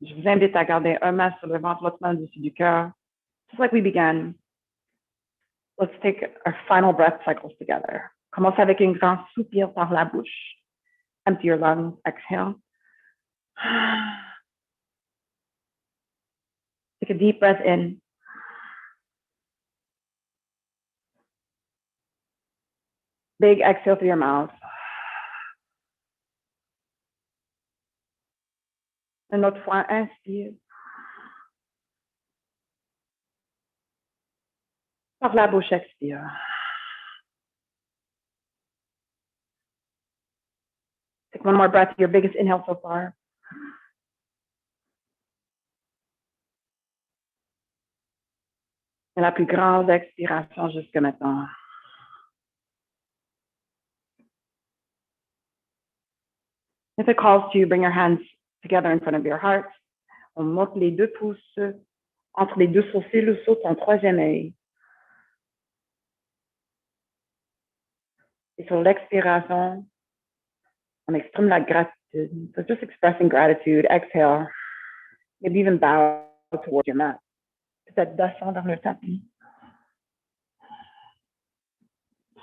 Je vous invite à garder un main sur le ventre, l'autre main au-dessus du cœur. Just like we began. Let's take our final breath cycles together. Commencez avec un grand soupir par la bouche. Empty your lungs. Exhale. Take a deep breath in. Big exhale through your mouth. Une autre fois, inspire. Par la bouche, expire. Take one more breath, your biggest inhale so far. Et la plus grande expiration jusqu'à maintenant. If it calls to you, bring your hands together in front of your heart. On monte les deux pouces entre les deux sourcils, le saut en troisième œil. Et sur l'expiration, on exprime la gratitude. So just expressing gratitude. Exhale. Maybe even bow towards your mat. Peut-être descendre vers le tapis.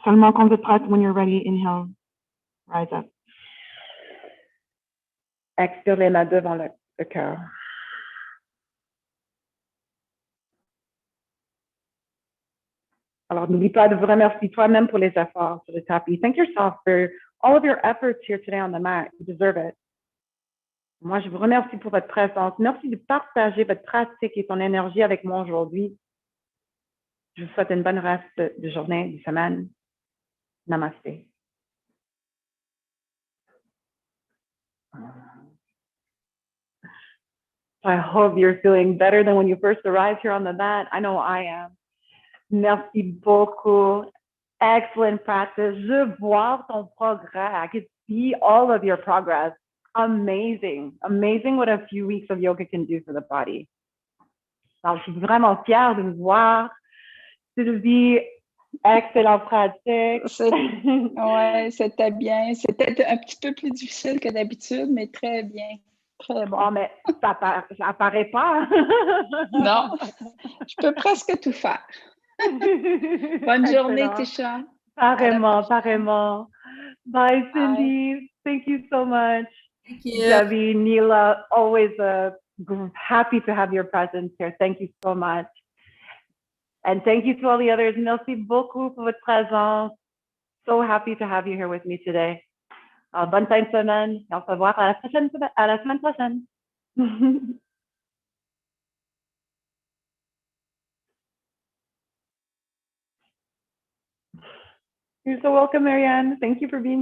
Seulement quand vous êtes prête, when you're ready, inhale, rise up. Expire les mains devant le cœur. Alors, n'oublie pas de vous remercier toi-même pour les efforts sur le tapis. Thank yourself for all of your efforts here today on the mat. You deserve it. Moi, je vous remercie pour votre présence. Merci de partager votre pratique et ton énergie avec moi aujourd'hui. Je vous souhaite une bonne reste de journée, de semaine. Namaste. I hope you're feeling better than when you first arrived here on the mat. I know I am. Merci beaucoup. Excellent practice. Je vois ton progrès. I could see all of your progress. Amazing. Amazing what a few weeks of yoga can do for the body. Alors, je suis vraiment fière de vous voir. Sylvie, excellente pratique. Ouais, c'était bien. C'était un petit peu plus difficile que d'habitude, mais très bien. Très bon. Oh, mais ça apparaît pas. Non, je peux presque tout faire. Bonne journée, Tisha. Pareillement, pareillement. Bye, Cindy. Bye. Thank you so much. Thank you. Debbie, Neela, always happy to have your presence here. Thank you so much. And thank you to all the others. Merci beaucoup pour votre présence. So happy to have you here with me today. Bonne fin de semaine. Et on se voit à la semaine prochaine. You're so welcome, Marianne. Thank you for being here.